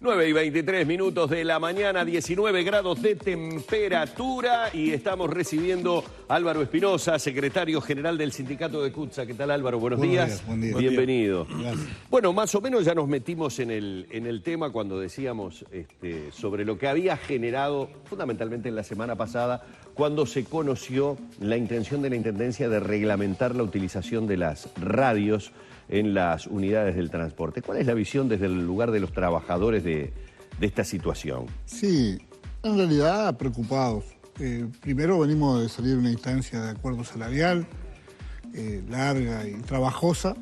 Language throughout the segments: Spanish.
9:23 de la mañana, 19 grados de temperatura y estamos recibiendo a Álvaro Espinosa, secretario general del sindicato de CUTSA. ¿Qué tal, Álvaro? Buenos días. Buen día. Bienvenido. Gracias. Bueno, más o menos ya nos metimos en el tema cuando decíamos sobre lo que había generado, fundamentalmente en la semana pasada, cuando se conoció la intención de la Intendencia de reglamentar la utilización de las radios en las unidades del transporte. ¿Cuál es la visión desde el lugar de los trabajadores de esta situación? Sí, en realidad preocupados. Primero venimos de salir de una instancia de acuerdo salarial, larga y trabajosa,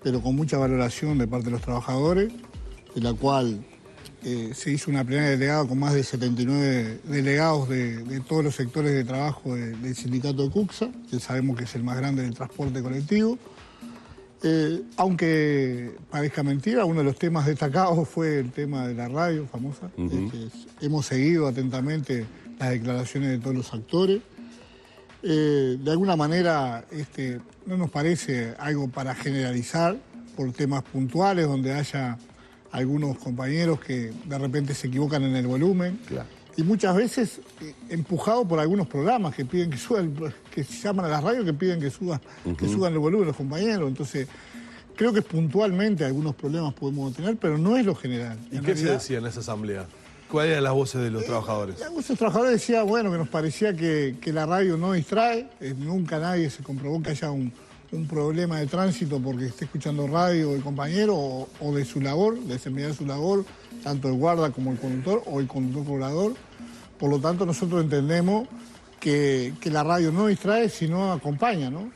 pero con mucha valoración de parte de los trabajadores, de la cual se hizo una plenaria de delegados con más de 79 delegados de todos los sectores de trabajo del sindicato de CUTSA, que sabemos que es el más grande del transporte colectivo. Aunque parezca mentira, uno de los temas destacados fue el tema de la radio famosa. Hemos seguido atentamente las declaraciones de todos los actores. De alguna manera no nos parece algo para generalizar por temas puntuales donde haya algunos compañeros que de repente se equivocan en el volumen. Claro. Y muchas veces empujado por algunos programas que piden que suban, que llaman a las radios que piden que suban el volumen los compañeros. Entonces, creo que puntualmente algunos problemas podemos tener, pero no es lo general. ¿Y qué se decía en esa asamblea? ¿Cuáles eran las voces de los trabajadores? Las voces de los trabajadores decían, bueno, que nos parecía que la radio no distrae, nunca nadie se comprobó que haya un problema de tránsito porque esté escuchando radio el compañero o de su labor, de desempeñar su labor, tanto el guarda como el conductor o el conductor cobrador. Por lo tanto, nosotros entendemos que la radio no distrae, sino acompaña, ¿no?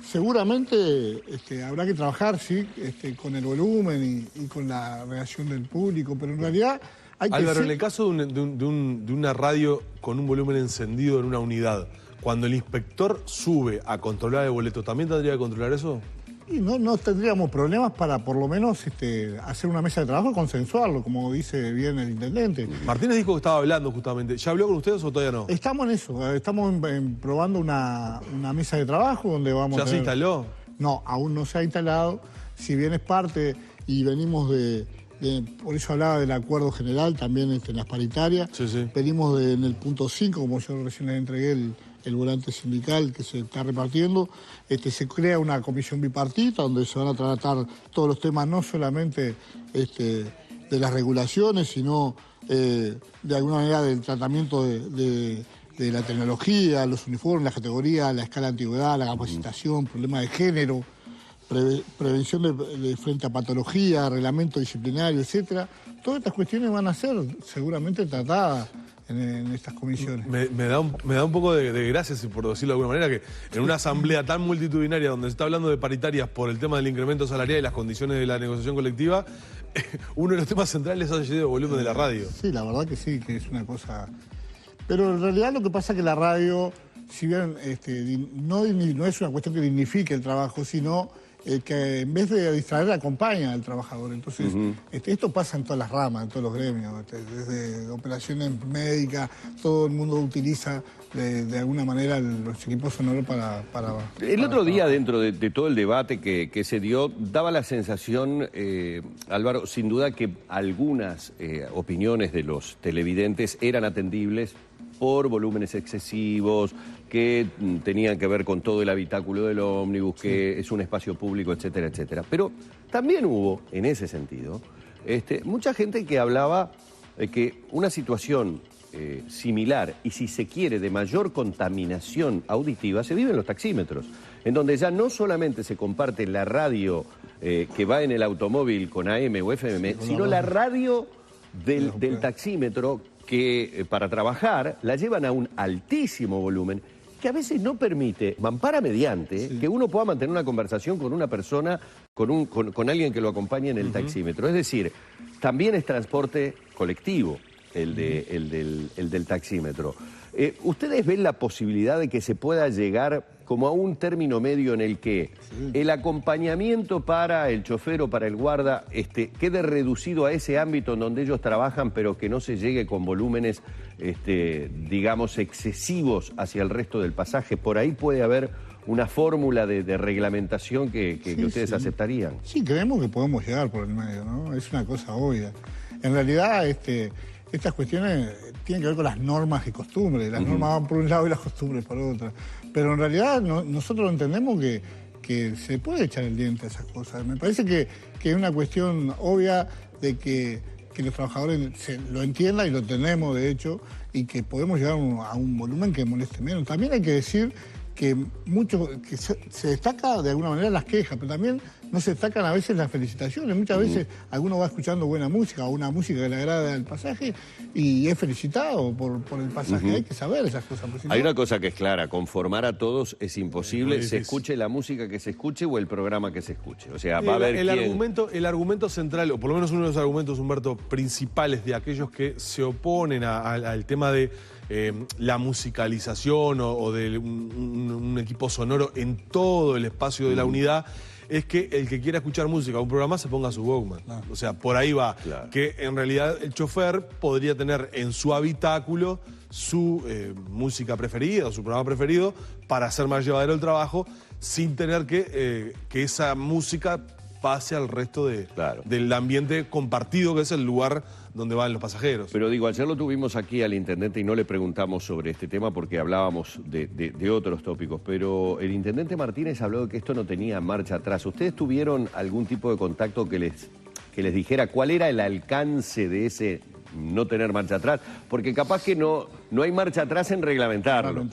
Seguramente habrá que trabajar, sí, con el volumen y con la reacción del público, pero en realidad hay que Álvaro, en el caso de una radio con un volumen encendido en una unidad, cuando el inspector sube a controlar el boleto, ¿también tendría que controlar eso? Y no tendríamos problemas para por lo menos hacer una mesa de trabajo y consensuarlo, como dice bien el intendente. Martínez dijo que estaba hablando justamente. ¿Ya habló con ustedes o todavía no? Estamos en eso, estamos probando una mesa de trabajo donde vamos ¿Ya se instaló? No, aún no se ha instalado, si bien es parte y venimos por eso hablaba del acuerdo general, también en las paritarias. Sí. Pedimos en el punto 5, como yo recién les entregué el volante sindical que se está repartiendo, se crea una comisión bipartita donde se van a tratar todos los temas, no solamente de las regulaciones, sino de alguna manera del tratamiento de la tecnología, los uniformes, la categoría, la escala de antigüedad, la capacitación, problemas de género, prevención de frente a patología, reglamento disciplinario, etcétera. Todas estas cuestiones van a ser seguramente tratadas en estas comisiones. Me da un poco de gracia, por decirlo de alguna manera, que en una asamblea tan multitudinaria donde se está hablando de paritarias por el tema del incremento salarial y las condiciones de la negociación colectiva, uno de los temas centrales haya sido el volumen de la radio. Sí, la verdad que sí, que es una cosa... Pero en realidad lo que pasa es que la radio, si bien no es una cuestión que dignifique el trabajo, sino que en vez de distraer acompaña al trabajador. Entonces, esto pasa en todas las ramas, en todos los gremios, desde operaciones médicas, todo el mundo utiliza de alguna manera los equipos sonoros para el otro día, dentro de todo el debate que se dio, daba la sensación, Álvaro, sin duda que algunas opiniones de los televidentes eran atendibles por volúmenes excesivos, que tenían que ver con todo el habitáculo del ómnibus, que es un espacio público, etcétera, etcétera. Pero también hubo, en ese sentido, mucha gente que hablaba de que una situación similar y, si se quiere, de mayor contaminación auditiva se vive en los taxímetros, en donde ya no solamente se comparte la radio que va en el automóvil con AM o FM, sino la radio del taxímetro que para trabajar la llevan a un altísimo volumen que a veces no permite, mampara mediante, que uno pueda mantener una conversación con una persona, con alguien que lo acompañe en el taxímetro. Es decir, también es transporte colectivo el del taxímetro. ¿Ustedes ven la posibilidad de que se pueda llegar como a un término medio en el que el acompañamiento para el chofer o para el guarda quede reducido a ese ámbito en donde ellos trabajan, pero que no se llegue con volúmenes, digamos, excesivos hacia el resto del pasaje? Por ahí puede haber una fórmula de reglamentación que ustedes aceptarían. Sí, creemos que podemos llegar por el medio, ¿no? Es una cosa obvia. En realidad, estas cuestiones tienen que ver con las normas y costumbres. Las normas van por un lado y las costumbres por otro. Pero en realidad nosotros entendemos que se puede echar el diente a esas cosas. Me parece que es una cuestión obvia de que los trabajadores lo entiendan, y lo tenemos de hecho, y que podemos llegar a un volumen que moleste menos. También hay que decir que se destaca de alguna manera las quejas, pero también no se destacan a veces las felicitaciones. Muchas veces alguno va escuchando buena música o una música que le agrada al pasaje y es felicitado por el pasaje. Hay que saber esas cosas. Hay una cosa que es clara: conformar a todos es imposible, se escuche la música que se escuche o el programa que se escuche. O sea, va a haber el argumento central, o por lo menos uno de los argumentos, Humberto, principales de aquellos que se oponen al tema de la musicalización o de un equipo sonoro en todo el espacio de la unidad, es que el que quiera escuchar música o un programa se ponga su Walkman. O sea, por ahí va. Claro. Que en realidad el chofer podría tener en su habitáculo su música preferida o su programa preferido para hacer más llevadero el trabajo, sin tener que esa música pase al resto del ambiente compartido, que es el lugar donde van los pasajeros. Pero digo, ayer lo tuvimos aquí al intendente y no le preguntamos sobre este tema porque hablábamos de otros tópicos, pero el intendente Martínez habló de que esto no tenía marcha atrás. ¿Ustedes tuvieron algún tipo de contacto que les dijera cuál era el alcance de ese no tener marcha atrás? Porque capaz que no hay marcha atrás en reglamentarlo.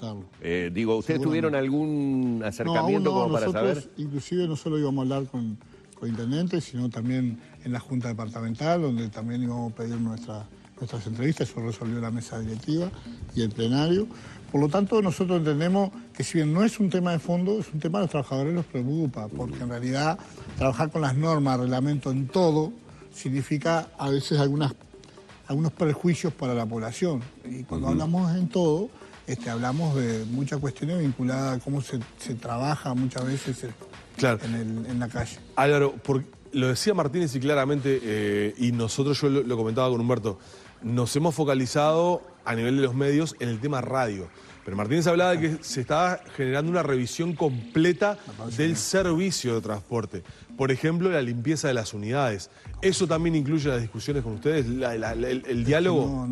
Digo, ¿ustedes tuvieron algún acercamiento como para saber? Inclusive no solo íbamos a hablar con el intendente, sino también en la Junta Departamental, donde también íbamos a pedir nuestras entrevistas. Eso resolvió la mesa directiva y el plenario. Por lo tanto, nosotros entendemos que si bien no es un tema de fondo, es un tema que a los trabajadores los preocupa, porque en realidad trabajar con las normas, reglamento en todo, significa a veces algunos perjuicios para la población. Y cuando hablamos en todo, hablamos de muchas cuestiones vinculadas a cómo se trabaja muchas veces en la calle. Álvaro, lo decía Martínez y claramente, y nosotros, yo lo comentaba con Humberto, nos hemos focalizado a nivel de los medios en el tema radio. Pero Martínez hablaba de que se estaba generando una revisión completa del servicio de transporte. Por ejemplo, la limpieza de las unidades. ¿Eso también incluye las discusiones con ustedes, el diálogo?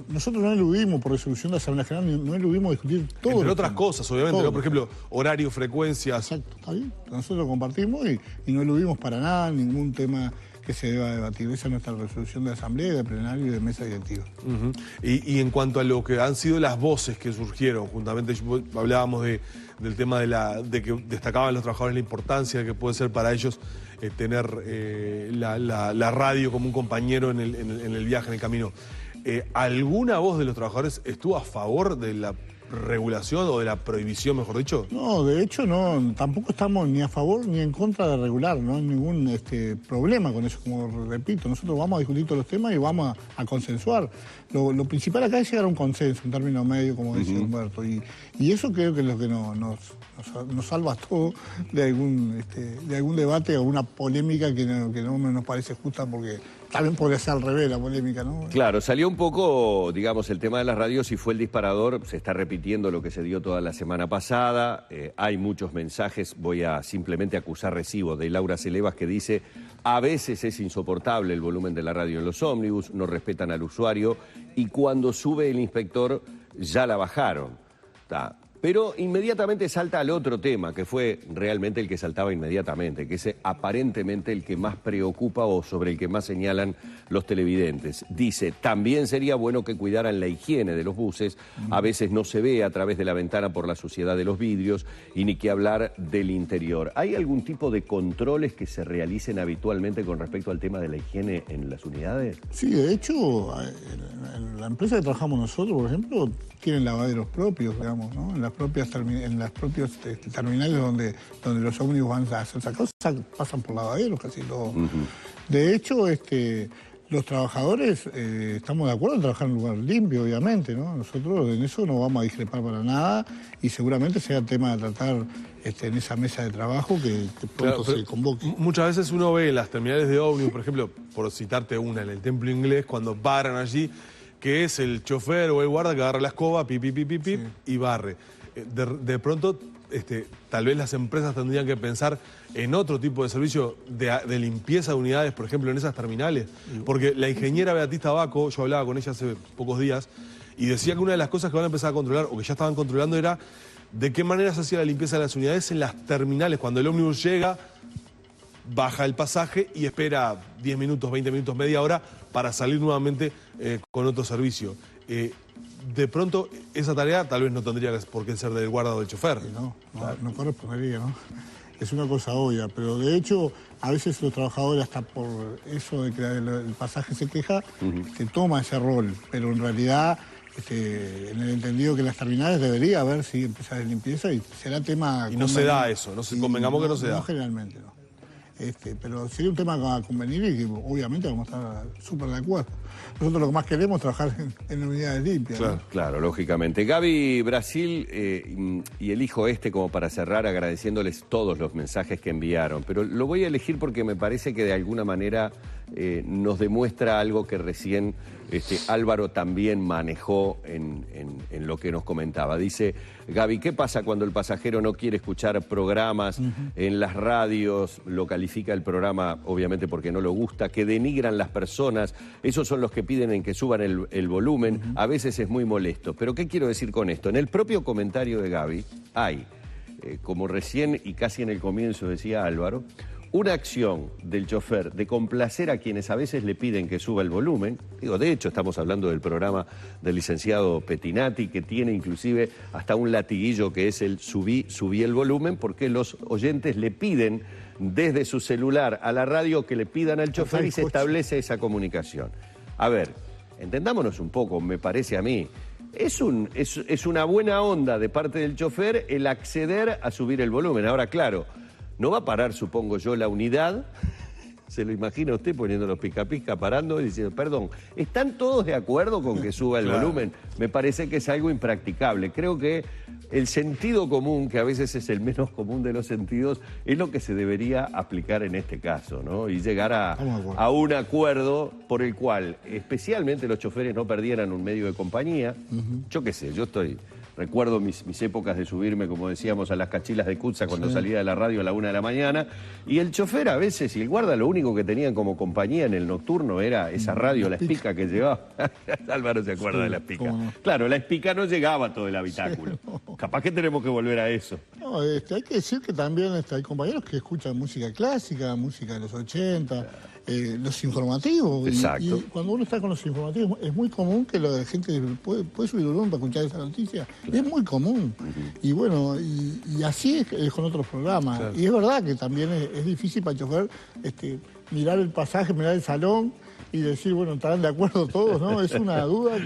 Nosotros no eludimos, por resolución de la Asamblea General, no eludimos discutir todo. Entre otras cosas, obviamente, ¿no? Por ejemplo, horario, frecuencias. Exacto, está bien. Nosotros lo compartimos y no eludimos para nada ningún tema que se deba debatir. Esa es nuestra resolución de asamblea, de plenario y de mesa directiva. Y en cuanto a lo que han sido las voces que surgieron, juntamente hablábamos del tema de que destacaban los trabajadores la importancia que puede ser para ellos tener la radio como un compañero en el viaje, en el camino. ¿Alguna voz de los trabajadores estuvo a favor de la regulación o de la prohibición, mejor dicho? No, de hecho no, tampoco estamos ni a favor ni en contra de regular, no hay ningún problema con eso, como repito, nosotros vamos a discutir todos los temas y vamos a consensuar. Lo principal acá es llegar a un consenso, un término medio, como dice Humberto, y eso creo que es lo que nos salva todo de algún debate o una polémica que no nos parece justa, porque también podría ser al revés la polémica, ¿no? Claro, salió un poco, digamos, el tema de las radios y fue el disparador. Se está repitiendo lo que se dio toda la semana pasada. Hay muchos mensajes, voy a simplemente acusar recibo de Laura Celebas, que dice: a veces es insoportable el volumen de la radio en los ómnibus, no respetan al usuario y cuando sube el inspector ya la bajaron. Pero inmediatamente salta al otro tema, que fue realmente el que saltaba inmediatamente, que es aparentemente el que más preocupa o sobre el que más señalan los televidentes. Dice, también sería bueno que cuidaran la higiene de los buses, a veces no se ve a través de la ventana por la suciedad de los vidrios y ni que hablar del interior. ¿Hay algún tipo de controles que se realicen habitualmente con respecto al tema de la higiene en las unidades? Sí, de hecho, en la empresa que trabajamos nosotros, por ejemplo, tienen lavaderos propios, digamos, ¿no? En las propios terminales donde los ómnibus van a hacer sacados, pasan por lavaderos casi todo. De hecho, los trabajadores estamos de acuerdo en trabajar en un lugar limpio, obviamente, ¿no? Nosotros en eso no vamos a discrepar para nada y seguramente sea tema de tratar en esa mesa de trabajo que pronto se convoque. Muchas veces uno ve en las terminales de ómnibus, por ejemplo, por citarte una, en el Templo Inglés, cuando paran allí, que es el chofer o el guarda que agarra la escoba, y barre. De pronto tal vez las empresas tendrían que pensar en otro tipo de servicio de limpieza de unidades, por ejemplo, en esas terminales. Porque la ingeniera Beatriz Tabaco, yo hablaba con ella hace pocos días, y decía que una de las cosas que van a empezar a controlar, o que ya estaban controlando, era de qué manera se hacía la limpieza de las unidades en las terminales. Cuando el ómnibus llega, baja el pasaje y espera 10 minutos, 20 minutos, media hora para salir nuevamente con otro servicio. De pronto, esa tarea tal vez no tendría por qué ser del guarda o del chofer. No correspondería, ¿no? Es una cosa obvia, pero de hecho, a veces los trabajadores, hasta por eso de que el pasaje se queja, se toma ese rol, pero en realidad, en el entendido que las terminales debería haber, sí, empresas de limpieza y será tema... Y no se da eso, convengamos que no se da. No, generalmente no. Pero sería un tema a convenir y que obviamente vamos a estar súper de acuerdo. Nosotros lo que más queremos es trabajar en unidades limpias. Claro, ¿no? claro, lógicamente. Gaby Brasil y elijo como para cerrar agradeciéndoles todos los mensajes que enviaron, pero lo voy a elegir porque me parece que de alguna manera nos demuestra algo que recién Álvaro también manejó en lo que nos comentaba. Dice, Gaby, ¿qué pasa cuando el pasajero no quiere escuchar programas en las radios? Lo califica el programa, obviamente, porque no le gusta, que denigran las personas. Esos son los que piden en que suban el volumen. A veces es muy molesto. Pero ¿qué quiero decir con esto? En el propio comentario de Gaby hay, como recién y casi en el comienzo decía Álvaro, una acción del chofer de complacer a quienes a veces le piden que suba el volumen. De hecho, estamos hablando del programa del licenciado Pettinati, que tiene inclusive hasta un latiguillo que es el subí el volumen, porque los oyentes le piden desde su celular a la radio que le pidan al chofer y se establece esa comunicación. A ver, entendámonos un poco, me parece a mí. Es una buena onda de parte del chofer el acceder a subir el volumen. Ahora, claro, no va a parar, supongo yo, la unidad, se lo imagina usted poniendo los pica-pica, parando y diciendo, perdón, ¿están todos de acuerdo con que suba el volumen? Me parece que es algo impracticable. Creo que el sentido común, que a veces es el menos común de los sentidos, es lo que se debería aplicar en este caso, ¿no? Y llegar a un acuerdo por el cual, especialmente los choferes no perdieran un medio de compañía. Yo qué sé, recuerdo mis épocas de subirme, como decíamos, a las cachilas de Cutsa cuando salía de la radio a la 1 de la mañana. Y el chofer a veces, y el guarda, lo único que tenían como compañía en el nocturno era esa radio, la espica que llevaba. Álvaro se acuerda de la espica. No. Claro, la espica no llegaba a todo el habitáculo. Capaz que tenemos que volver a eso. No, hay que decir que también hay compañeros que escuchan música clásica, música de los 80, los informativos. Exacto. Y cuando uno está con los informativos, es muy común que la gente puede subir el volumen para escuchar esa noticia. Claro. Es muy común. Y bueno, y así es con otros programas. Claro. Y es verdad que también es difícil para el chofer mirar el pasaje, mirar el salón y decir, bueno, estarán de acuerdo todos, ¿no? Es una duda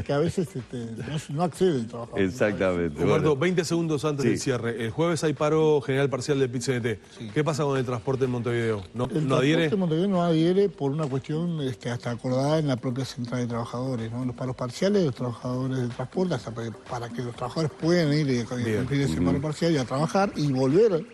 que a veces no accede el trabajador. Exactamente. Roberto, 20 segundos antes del cierre. El jueves hay paro general parcial del PIT-CNT. ¿Qué pasa con el transporte en Montevideo? ¿No adhiere? El transporte en Montevideo no adhiere por una cuestión hasta acordada en la propia central de trabajadores, ¿no? Los paros parciales, los trabajadores del transporte, hasta para que los trabajadores puedan ir y cumplir ese paro parcial y a trabajar y volver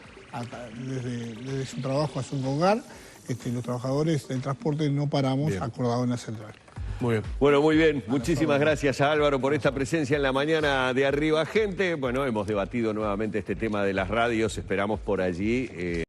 desde su trabajo a su hogar. Los trabajadores del transporte no paramos acordado en la central. Muy bien. Bueno, muy bien. Muchísimas gracias a Álvaro por esta presencia en la mañana de Arriba Gente. Bueno, hemos debatido nuevamente este tema de las radios. Esperamos por allí